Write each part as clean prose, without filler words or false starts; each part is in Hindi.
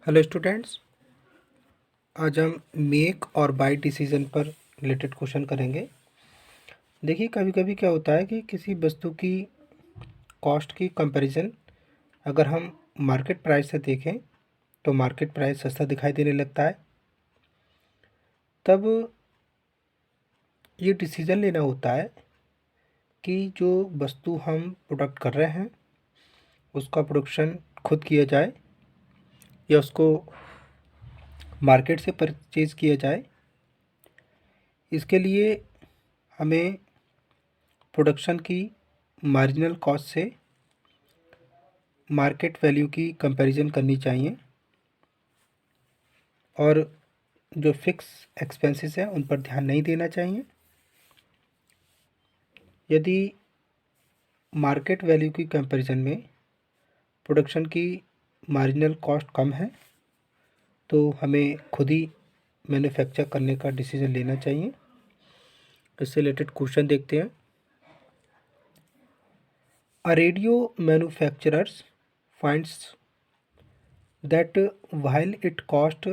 Hello students. आज हम मेक और बाय डिसीजन पर रिलेटेड क्वेश्चन करेंगे। देखिए, कभी कभी क्या होता है कि किसी वस्तु की कॉस्ट की कंपैरिजन अगर हम मार्केट प्राइस से देखें तो मार्केट प्राइस सस्ता दिखाई देने लगता है। तब ये डिसीजन लेना होता है कि जो वस्तु हम प्रोडक्ट कर रहे हैं उसका प्रोडक्शन खुद किया जाए या उसको मार्केट से परचेज़ किया जाए। इसके लिए हमें प्रोडक्शन की मार्जिनल कॉस्ट से मार्केट वैल्यू की कंपैरिजन करनी चाहिए और जो फिक्स एक्सपेंसेस हैं उन पर ध्यान नहीं देना चाहिए। यदि मार्केट वैल्यू की कंपैरिजन में प्रोडक्शन की मार्जिनल कॉस्ट कम है तो हमें खुद ही मैन्युफैक्चर करने का डिसीजन लेना चाहिए। इससे रिलेटेड क्वेश्चन देखते हैं। A radio manufacturers finds that while it cost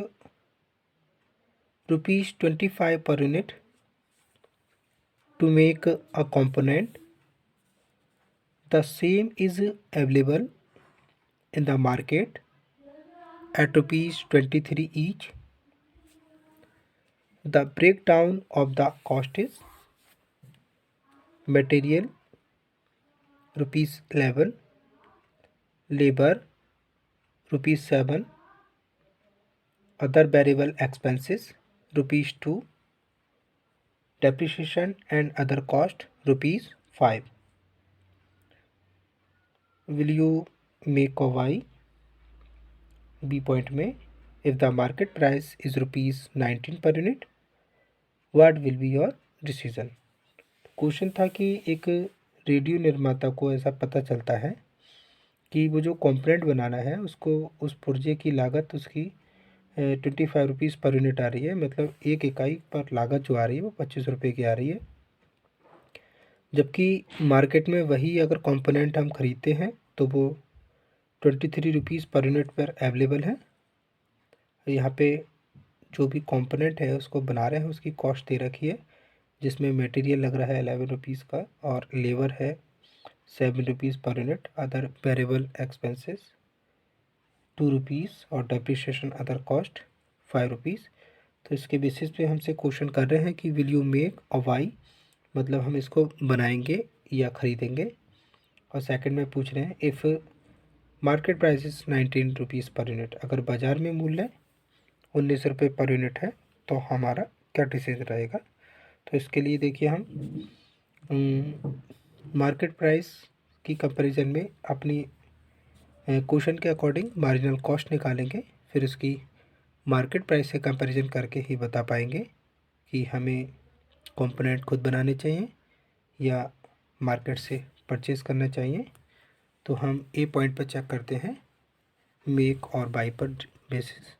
rupees 25 per unit to make a component, the same is available in the market at rupees 23 each. The breakdown of the cost is material rupees 11, labor rupees 7, other variable expenses rupees 2, depreciation and other cost rupees 5. Will you make a Y? B point में if the market price is rupees 19 per unit, what will be your decision? Question था कि एक रेडियो निर्माता को ऐसा पता चलता है कि वो जो कंपोनेंट बनाना है उसको उस पुर्जे की लागत उसकी 25 रुपीज़ पर यूनिट आ रही है। मतलब एक इकाई पर लागत जो आ रही है वो 25 रुपये की आ रही है, जबकि मार्केट में वही अगर कंपोनेंट हम खरीदते हैं तो वो 23 रुपीज़ पर यूनिट पर अवेलेबल है। यहाँ पे जो भी कंपोनेंट है उसको बना रहे हैं उसकी कॉस्ट दे रखी है, जिसमें मटेरियल लग रहा है 11 रुपीज़ का और लेबर है 7 rupees per unit, other variable expenses 2 rupees और डेप्रिसिएशन अदर कॉस्ट 5 रुपीज़। तो इसके बेसिस पे हमसे क्वेश्चन कर रहे हैं कि will you make a Y, मतलब हम इसको बनाएंगे या ख़रीदेंगे। और सेकंड में पूछ रहे हैं if market price is 19 rupees per unit, अगर बाज़ार में मूल्य 19 रुपये पर यूनिट है तो हमारा क्या डिसीजन रहेगा। तो इसके लिए देखिए हम मार्केट प्राइस की कंपैरिजन में अपनी क्वेश्चन के अकॉर्डिंग मार्जिनल कॉस्ट निकालेंगे, फिर उसकी मार्केट प्राइस से कंपैरिजन करके ही बता पाएंगे कि हमें कंपोनेंट खुद बनाने चाहिए या मार्केट से परचेज़ करना चाहिए। तो हम ए पॉइंट पर चेक करते हैं मेक और बाई पर बेसिस।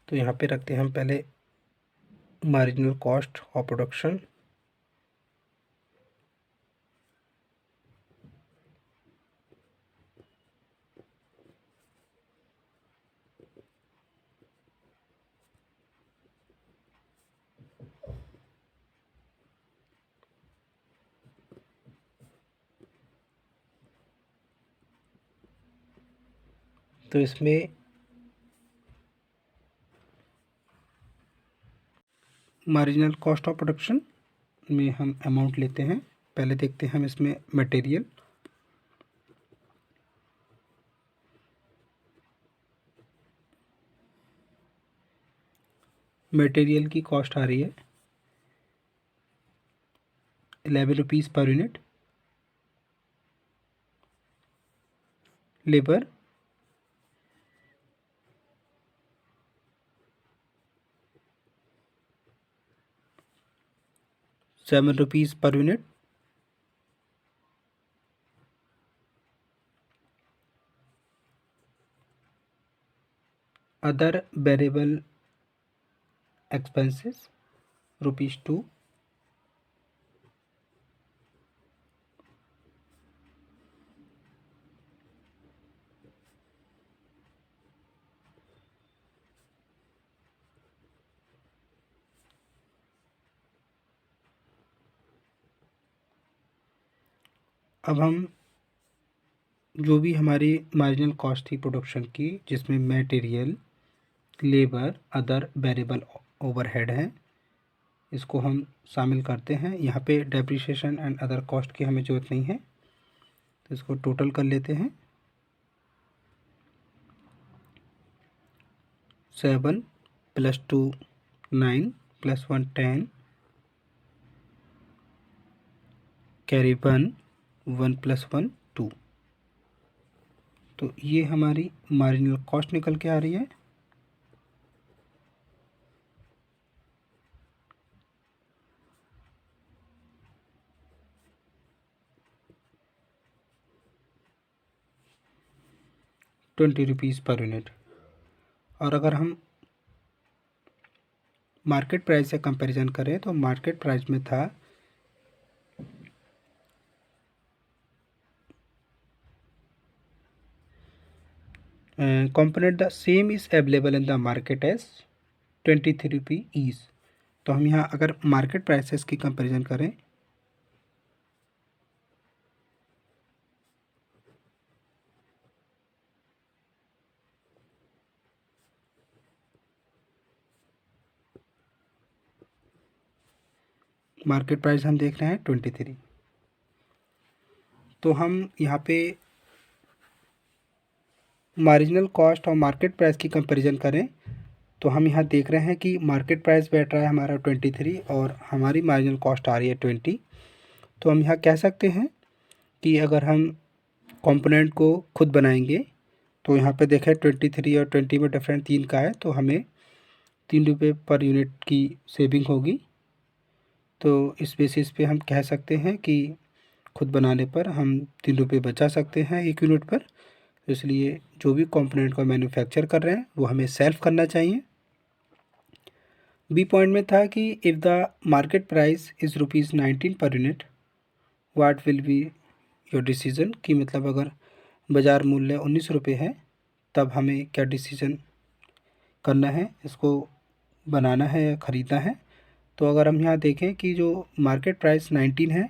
तो यहाँ पे रखते हैं हम पहले मार्जिनल कॉस्ट ऑफ प्रोडक्शन। तो इसमें मार्जिनल कॉस्ट ऑफ प्रोडक्शन में हम अमाउंट लेते हैं। पहले देखते हैं हम इसमें मटेरियल। मटेरियल की कॉस्ट आ रही है 11 rupees per unit. Labour 7 rupees per unit. Other variable expenses ₹2। अब हम जो भी हमारी मार्जिनल कॉस्ट थी प्रोडक्शन की, जिसमें material, labour, other variable overhead हैं, इसको हम शामिल करते हैं। यहाँ पे डेप्रिसिएशन एंड अदर कॉस्ट की हमें ज़रूरत नहीं है, तो इसको टोटल कर लेते हैं। 7 + 2 9 + 1 10 कैरी 1 1 + 1 2। तो ये हमारी मार्जिनल कॉस्ट निकल के आ रही है। ₹20 पर यूनिट। और अगर हम मार्केट प्राइस से कंपैरिजन करें तो मार्केट प्राइस में था component the same is available in the market as ₹23 each। तो हम यहाँ अगर मार्केट प्राइसेस की कंपैरिजन करें मार्केट प्राइस हम देख रहे हैं 23। तो हम यहाँ पे मार्जिनल कॉस्ट और मार्केट प्राइस की कंपैरिजन करें तो हम यहाँ देख रहे हैं कि मार्केट प्राइस बैठ रहा है हमारा 23 और हमारी मार्जिनल कॉस्ट आ रही है 20। तो हम यहाँ कह सकते हैं कि अगर हम कंपोनेंट को खुद बनाएंगे तो यहाँ पे देखें 23 और 20 में डिफरेंट 3 का है, तो हमें ₹3 पर यूनिट की सेविंग होगी। तो इस बेसिस पे हम कह सकते हैं कि खुद बनाने पर हम ₹3 बचा सकते हैं एक यूनिट पर। इसलिए जो भी कंपोनेंट को मैन्युफैक्चर कर रहे हैं वो हमें सेल्फ करना चाहिए। बी पॉइंट में था कि if the market price is ₹19 per unit what will be your decision, कि मतलब अगर बाज़ार मूल्य ₹19 है तब हमें क्या डिसीजन करना है, इसको बनाना है या ख़रीदना है। तो अगर हम यहाँ देखें कि जो मार्केट प्राइस 19 है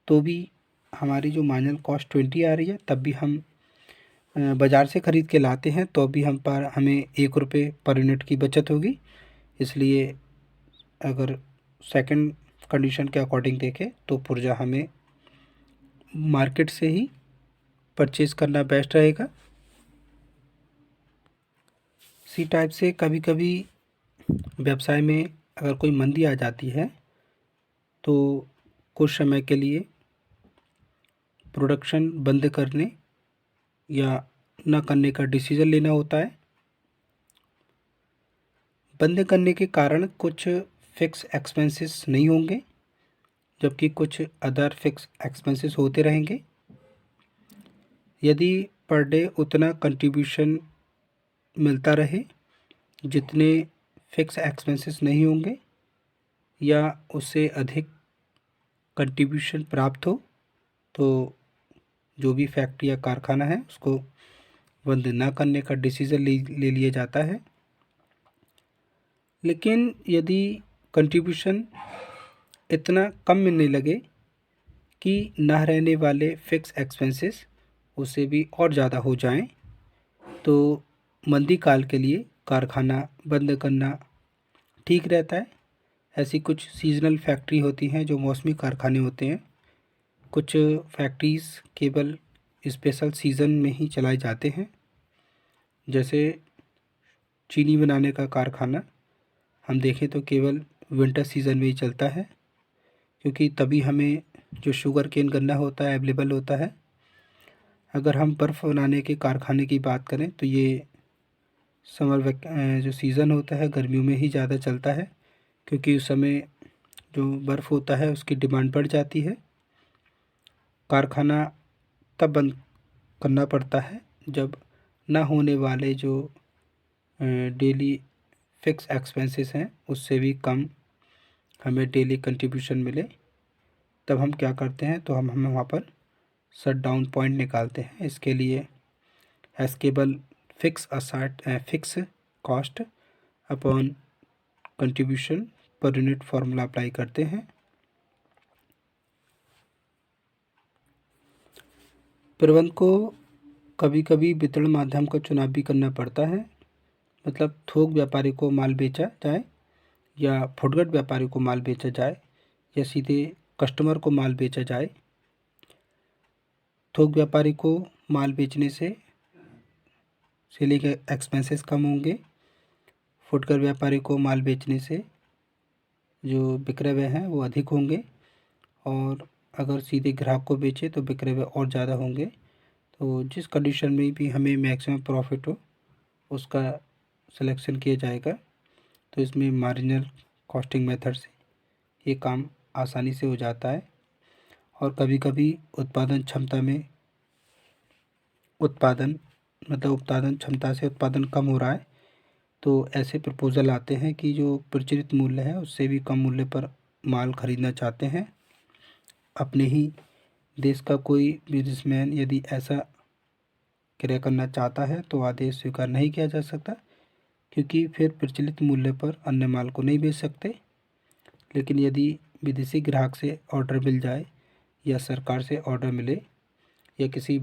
तो भी हमारी जो मार्जिनल कॉस्ट 20 आ रही है, तब भी हम बाज़ार से ख़रीद के लाते हैं तो भी हमें ₹1 पर यूनिट की बचत होगी। इसलिए अगर सेकंड कंडीशन के अकॉर्डिंग देखें तो पुर्जा हमें मार्केट से ही परचेज़ करना बेस्ट रहेगा। सी टाइप से कभी कभी व्यवसाय में अगर कोई मंदी आ जाती है तो कुछ समय के लिए प्रोडक्शन बंद करने या न करने का डिसीज़न लेना होता है। बंद करने के कारण कुछ फिक्स एक्सपेंसेस नहीं होंगे, जबकि कुछ अदर फिक्स एक्सपेंसेस होते रहेंगे। यदि पर डे उतना कंट्रीब्यूशन मिलता रहे जितने फिक्स एक्सपेंसेस नहीं होंगे या उससे अधिक कंट्रीब्यूशन प्राप्त हो तो जो भी फैक्ट्री या कारखाना है उसको बंद ना करने का डिसीज़न ले लिया जाता है। लेकिन यदि कंट्रीब्यूशन इतना कम मिलने लगे कि ना रहने वाले फिक्स एक्सपेंसेस उससे भी और ज़्यादा हो जाएं, तो मंदी काल के लिए कारखाना बंद करना ठीक रहता है। ऐसी कुछ सीजनल फैक्ट्री होती हैं जो मौसमी कारखाने होते हैं। कुछ फैक्ट्रीज़ केवल स्पेशल सीज़न में ही चलाए जाते हैं, जैसे चीनी बनाने का कारखाना हम देखें तो केवल विंटर सीज़न में ही चलता है, क्योंकि तभी हमें जो शुगर केन गन्ना होता है अवेलेबल होता है। अगर हम बर्फ़ बनाने के कारखाने की बात करें तो ये जो सीज़न होता है गर्मियों में ही ज़्यादा चलता है, क्योंकि उस समय जो बर्फ़ होता है उसकी डिमांड बढ़ जाती है। कारखाना तब बंद करना पड़ता है जब ना होने वाले जो डेली फिक्स एक्सपेंसेस हैं उससे भी कम हमें डेली कंट्रीब्यूशन मिले, तब हम क्या करते हैं, तो हम हमें वहाँ पर शट डाउन पॉइंट निकालते हैं। इसके लिए एस केवल fix cost upon contribution per unit formula apply करते हैं। प्रबंधक को कभी कभी वितरण माध्यम का चुनाव भी करना पड़ता है, मतलब थोक व्यापारी को माल बेचा जाए या फुटकर व्यापारी को माल बेचा जाए या सीधे कस्टमर को माल बेचा जाए। थोक व्यापारी को माल बेचने से सेलिंग एक्सपेंसेस कम होंगे, फुटकर व्यापारी को माल बेचने से जो विक्रय व्यय हैं वो अधिक होंगे, और अगर सीधे ग्राहक को बेचे तो विक्रय व्यय और ज़्यादा होंगे। तो जिस कंडीशन में भी हमें मैक्सिमम प्रॉफिट हो उसका सिलेक्शन किया जाएगा। तो इसमें मार्जिनल कॉस्टिंग मेथड से ये काम आसानी से हो जाता है। और कभी कभी उत्पादन क्षमता से उत्पादन कम हो रहा है, तो ऐसे प्रपोज़ल आते हैं कि जो प्रचलित मूल्य है उससे भी कम मूल्य पर माल खरीदना चाहते हैं। अपने ही देश का कोई बिजनेसमैन यदि ऐसा क्रय करना चाहता है तो आदेश स्वीकार नहीं किया जा सकता, क्योंकि फिर प्रचलित मूल्य पर अन्य माल को नहीं बेच सकते। लेकिन यदि विदेशी ग्राहक से ऑर्डर मिल जाए या सरकार से ऑर्डर मिले या किसी